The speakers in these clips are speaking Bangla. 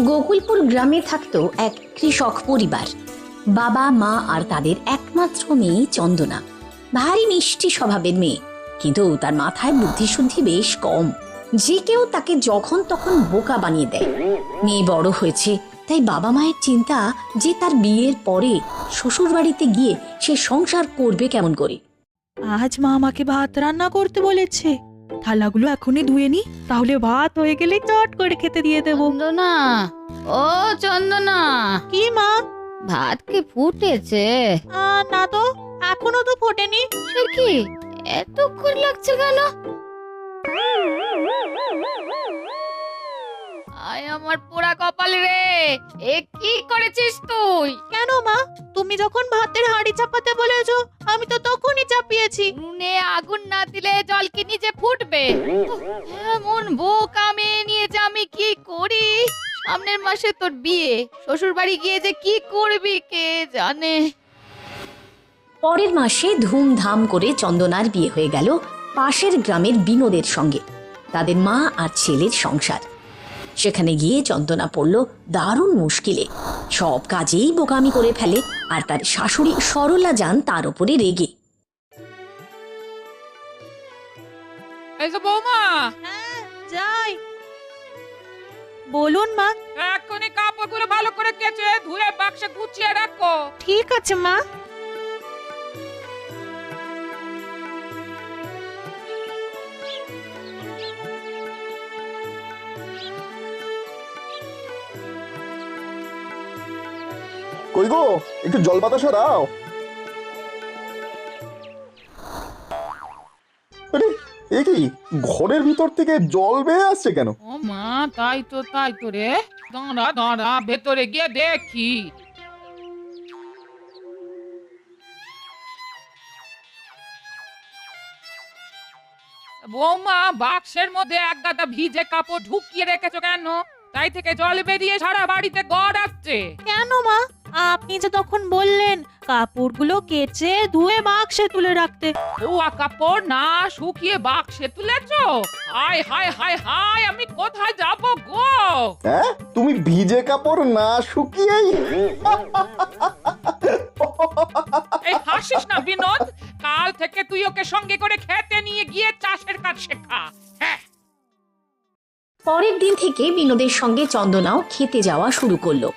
গোকুলপুর গ্রামে থাকতো এক কৃষক পরিবার। বাবা মা আর তাদের একমাত্র মেয়ে চন্দনা। ভারী মিষ্টি স্বভাবের মেয়ে, কিন্তু তার মাথায় বুদ্ধিশুদ্ধি বেশ কম। যে কেউ তাকে যখন তখন বোকা বানিয়ে দেয়। মেয়ে বড় হয়েছে, তাই বাবা মায়ের চিন্তা যে তার বিয়ের পরে শ্বশুর বাড়িতে গিয়ে সে সংসার করবে কেমন করে। আজ মা আমাকে ভাত রান্না করতে বলেছে, থালাগুলো এখনই ধুয়ে নি, তাহলে ভাত হয়ে গেলে চট করে খেতে দিয়ে দেবো। চন্দনা, ও চন্দনা, কি মা? ভাত কি ফুটেছে? না তো, এখনো তো ফোটেনি। সে কি এতক্ষণ লাগছে কেন? আয় আমার পোড়া কপাল রে, এ কি করেছিস তুই? কেন মা, তুমি যখন ভাতের হাঁড়ি চাপাতে বলেছো আমি তো তখনই চাপিয়েছি। উনুনে আগুন না দিলে জল কি নিজে ফুটবে? এমন বোকা মেয়ে নিয়ে যে আমি কি করি। সামনের মাসে তোর বিয়ে, শ্বশুর বাড়ি গিয়ে যে কি করবি কে জানে। পরের মাসে ধুমধাম করে চন্দনার বিয়ে হয়ে গেল পাশের গ্রামের বিনোদের সঙ্গে। তাদের মা আর ছেলের সংসার। সেখানে গিয়ে চন্দনা পড়ল দারুণ মুশকিলে। সব কাজেই বোকামি করে ফেলে, আর তার শাশুড়ি সরলা যান তার উপরে রেগে। এই যে বৌমা, হ্যাঁ যাই। বলুন মা। এক্ষুনি কাপড়গুলো ভালো করে কেচে ধুয়ে বাক্সে গুছিয়ে রাখো। ঠিক আছে মা। কই গো, একটু জল বাতাসা দাও। আরে এ কি, ঘরের ভিতর থেকে জল বেয়ে আসছে কেন? ও মা, তাই তো রে। দাঁড়া দাঁড়া, ভেতরে গিয়ে দেখি। বৌমা, বাক্সের মধ্যে এক গাদা ভিজে কাপড় ঢুকিয়ে রেখেছো কেন? তাই থেকে জল বেরিয়ে সারা বাড়িতে গড়াচ্ছে। কেন মা, আপনি যে তখন বললেন কাপড়গুলো কেচে ধুয়ে বাক্সে তুলে রাখতে। ধোয়া কাপড় না শুকিয়ে বাক্সে তুলেছো? হায় হায় হায় হায়, আমি কোথায় যাব গো? হ্যাঁ, তুমি ভিজে কাপড় না শুকিয়েই? এই হাসিস না বিনোদ, কাল থেকে তুই ওকে সঙ্গে করে খেতে নিয়ে গিয়ে চাষের কাজ শেখা। হ্যাঁ, পরের দিন থেকে বিনোদের সঙ্গে চন্দনাও খেতে যাওয়া শুরু করলো।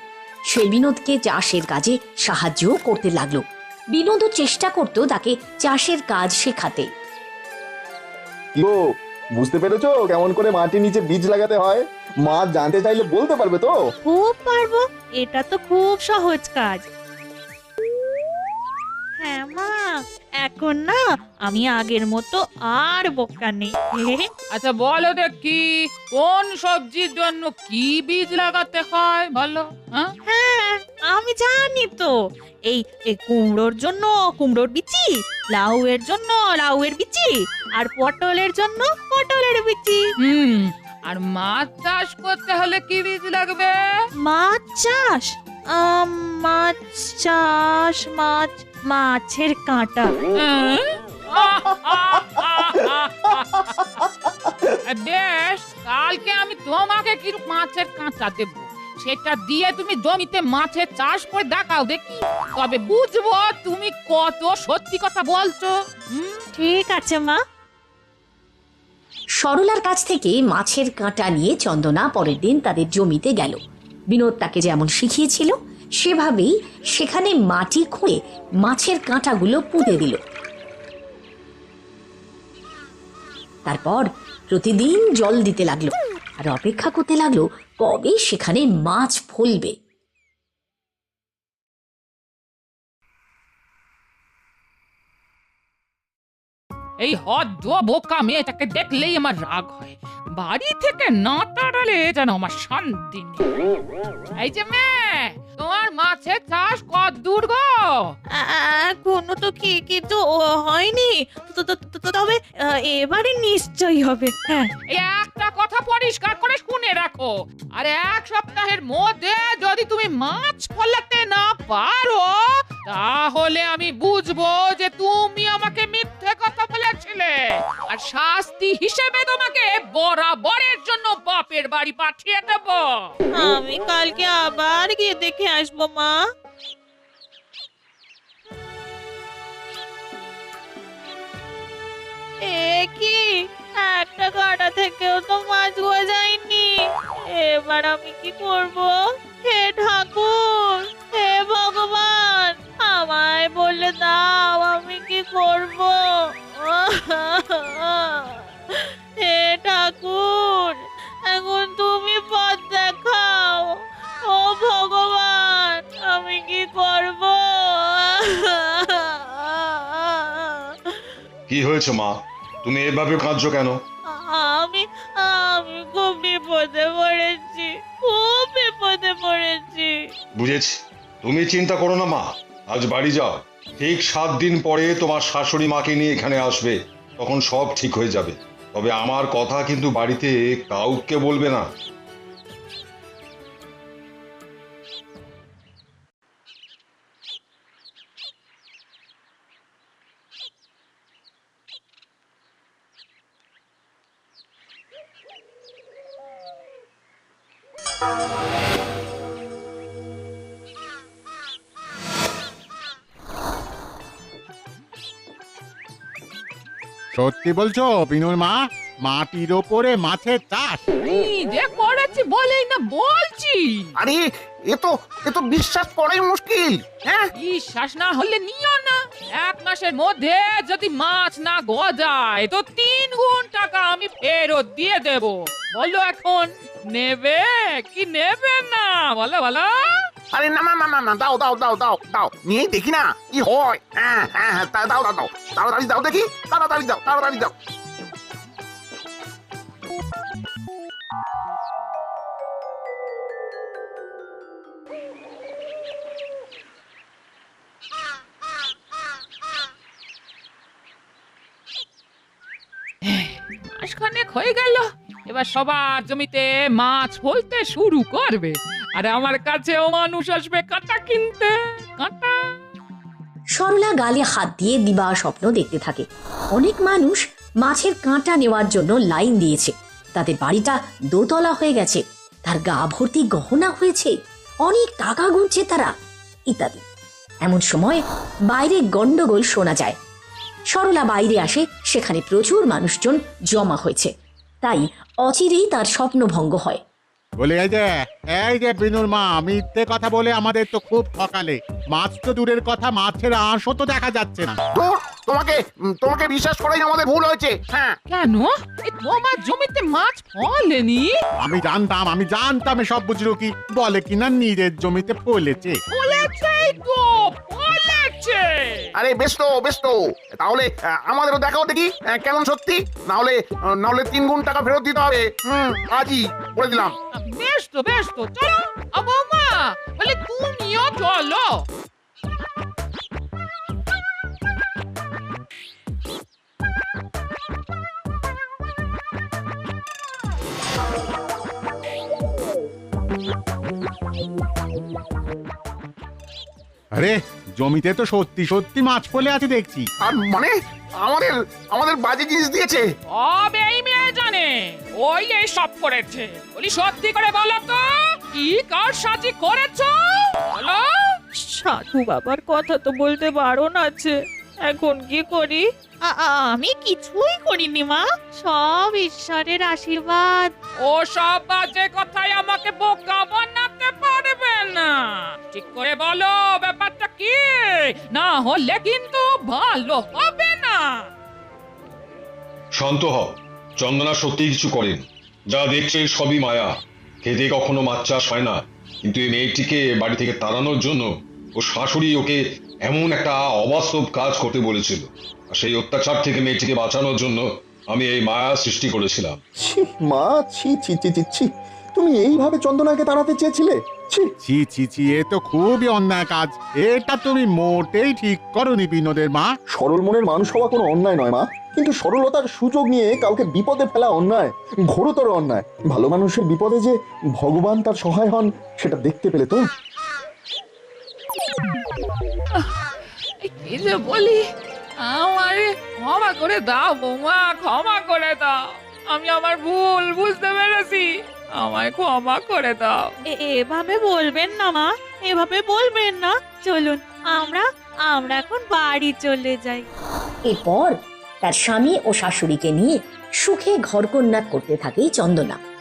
সে বিনোদকে চাষের কাজে সাহায্যও করতে লাগলো। বিনোদও চেষ্টা করত তাকে চাষের কাজ শেখাতে। কি গো, বুঝতে পেরেছো কেমন করে মাটির নিচে বীজ লাগাতে হয়? মা জানতে চাইলে বলতে পারবে তো? খুব পারবো, এটা তো খুব সহজ কাজ। হ্যাঁ মা, এখন না আমি আগের মতো আর বোকা নেই। আচ্ছা বলো দেখি, কোন সবজির জন্য কি বীজ লাগাতে হয় বলো? হ্যাঁ আমি জানি তো, এই এই কুমড়োর জন্য কুমড়োর বিচি, লাউয়ের জন্য লাউয়ের বিচি, আর পটলের জন্য পটলের বিচি। আর মাছ চাষ করতে হলে কি বীজ লাগবে? মাছ চাষ, মাছ চাষ, মাছের কাঁটা। বেশ, কালকে আমি তোমাকে কি মাছের কাঁচা দেব, সেটা দিয়ে তুমি জমিতে মাছের চাষ করে দেখাও দেখি, তবে বুঝবো তুমি কত সত্যি কথা বলছো। ঠিক আছে মা। সরলার কাছ থেকে মাছের কাঁটা নিয়ে চন্দনা পরের দিন তাদের জমিতে গেল। বিনোদ তাকে যেমন শিখিয়েছিল সেভাবেই সেখানে মাটি খুঁড়ে মাছের কাঁটাগুলো পুঁতে দিল। তারপর প্রতিদিন জল দিতে লাগলো আর অপেক্ষা করতে লাগলো কবে সেখানে মাছ ফলবে। এই হদ্দ বোকা মেয়েটাকে দেখলেই আমার রাগ হয়। বাড়ি থেকে না তাড়ালে যেন আমার শান্তি নেই। এই যে মেয়ে, তোমার মাছের চাষ কত দূর গো? এখনো তো কিছু হয়নি, তবে এবারে নিশ্চয়ই হবে। হ্যাঁ, এই একটা কথা পরিষ্কার করে শুনে রাখো, আর এক সপ্তাহের মধ্যে যদি তুমি মাছ ফলাতে না পারো, তাহলে আমি বুঝবো যে তুমি আমাকে মিথ্যে কথা বলেছি। বুঝলে? আর শাস্তি হিসেবে তোমাকে বরাবরের জন্য বাপের বাড়ি পাঠিয়ে দেব। আমি কালকে আবার গিয়ে দেখে আসবো মা। কি একটা কাটা থেকেও তো মাছ গোয়া যায়নি। এবার আমি কি করব? হে ঠাকুর, হে ভগবান, আমায় বলে দাও আমি কি করব? হে ঠাকুর, এখন তুমি পথ দেখাও। ও ভগবান, আমি কি করব? কি হয়েছে মা, তুমি এভাবে কাঁদছো কেন? আমি আমি খুব বিপদে পড়েছি, খুব বিপদে পড়েছি। বুঝেছি, তুমি চিন্তা করো না মা, আজ বাড়ি যাও। ঠিক 7 দিন পরে তোমার শাশুড়ি মাকে নিয়ে এখানে আসবে, তখন সব ঠিক হয়ে যাবে। তবে আমার কথা কিন্তু বাড়িতে কাউকে বলবে না। সত্যি বলছো বিনুর মা? মাটির ওপরে মাছের চাষ? নিজে করেছি বলেই না বলছি। আরে এ তো বিশ্বাস করাই মুশকিল। হ্যাঁ, বিশ্বাস না হলে নিও না। 1 মাসের মধ্যে যদি মাছ না গজায় তো 3 গুণ টাকা আমি ফেরত দিয়ে দেব। বলো এখন নেবে কি নেবে না? বলো বলো। আরে না না না না না, দাও দাও দাও দাও দাও, নিয়েই দেখি না কি হয়। হ্যাঁ হ্যাঁ হ্যাঁ, দাও দাও দাও, তাড়াতাড়ি দাও দেখি, তাড়াতাড়ি দাও, তাড়াতাড়ি দাও। মাসখানেক হয়ে গেল, এবার সবার জমিতে মাছ ফলতে শুরু করবে, আর আমার কাছেও মানুষ আসবে কাঁটা কিনতে। কাঁটা। সরলা গালে হাত দিয়ে দিবা স্বপ্ন দেখতে থাকে। অনেক মানুষ মাছের কাঁটা নেওয়ার জন্য লাইন দিয়েছে। তাদের বাড়িটা দোতলা হয়ে গেছে, তার গা ভর্তি গহনা হয়েছে, অনেক টাকা গুনছে তারা, ইত্যাদি। এমন সময় বাইরে গন্ডগোল শোনা যায়। সরলা বাইরে আসে, সেখানে প্রচুর মানুষজন জমা হয়েছে। তাই অচিরেই তার স্বপ্নভঙ্গ হয়। বলে এই যে বিনুর মা, মিথ্যে কথা বলে আমাদের তো খুব ঠকালে। মাছ তো দূরের কথা, মাছের আঁশও তো দেখা যাচ্ছে না। ধুর, তোমাকে বিশ্বাস করাই আমাদের ভুল হয়েছে। হ্যাঁ, কেন? এই তোমার জমিতে মাছ ফলেনি? আমি জানতাম সব বুঝলো কি বলে কিনা নিজের জমিতে ফলেছে। ফলেছেই তো, ফলেছে। আরে বেশ তো, তাহলে আমাদেরও দেখাও দেখি কেমন সত্যি। না হলে 3 গুণ টাকা ফেরত দিতে হবে। আজই বলে দিলাম। বেশ তো, চলো। বৌমা বলে তুমিও চলো। আরে জমিতে তো সত্যি সত্যি মাছ ফলে আছে দেখছি। আর মানে আমাদের বাজে জিনিস দিয়েছে। তবে এই মেয়ে জানে ওই এই সব করেছে। বলি সত্যি করে বলো তো, কি কার সাজি করেছো? বলো। সাধু বাবার কথা তো বলতে বারণ আছে। এখন কি করি? আমি কিছুই করিনি মা, সব ঈশ্বরের আশীর্বাদ। ও সব বাজে কথায় আমাকে বোকা বানাতে পারবে না। ঠিক করে বলো ব্যাপারটা কি, না হলে কিন্তু ভালো হবে না। শান্ত হও, চন্দনা সত্যি কিছু করেন। যা দেখছে সবই মায়া। খেতে কখনো মাছ চাষ হয় না, কিন্তু এই মেয়েটিকে বাড়ি থেকে তাড়ানোর জন্য ও শাশুড়ি ওকে এমন একটা অবাস্তব কাজ করতে বলেছিল। আর সেই অত্যাচার থেকে মেয়েটিকে বাঁচানোর জন্য আমি এই মায়া সৃষ্টি করেছিলাম। ছি মা, ছি ছি ছি ছি ছি, তুমি এইভাবে চন্দনাকে তাড়াতে চেয়েছিলে? ছি ছি, এ তো খুবই অন্যায় কাজ। এটা তুমি মোটেই ঠিক করনি বিনোদের মা। সরল মনের মানুষ হওয়া কোনো অন্যায় নয় মা, কিন্তু সরলতার সুযোগ নিয়ে কাউকে বিপদে ফেলা অন্যায়, ঘোরতর অন্যায়। ভালো মানুষের বিপদে যে ভগবান তার সহায় হন, সেটা দেখতে পেলে তো? কি যে বলি, আমারে ক্ষমা করে দাও বৌমা, ক্ষমা করে দাও। আমি আমার ভুল বুঝতে পেরেছি, আমায় ক্ষমা করে দাও। এভাবে বলবেন না মা, এভাবে বলবেন না। চলুন আমরা আমরা এখন বাড়ি চলে যাই। এরপর তার স্বামী ও শাশুড়িকে নিয়ে সুখে ঘরকন্যা করতে থাকে চন্দনা।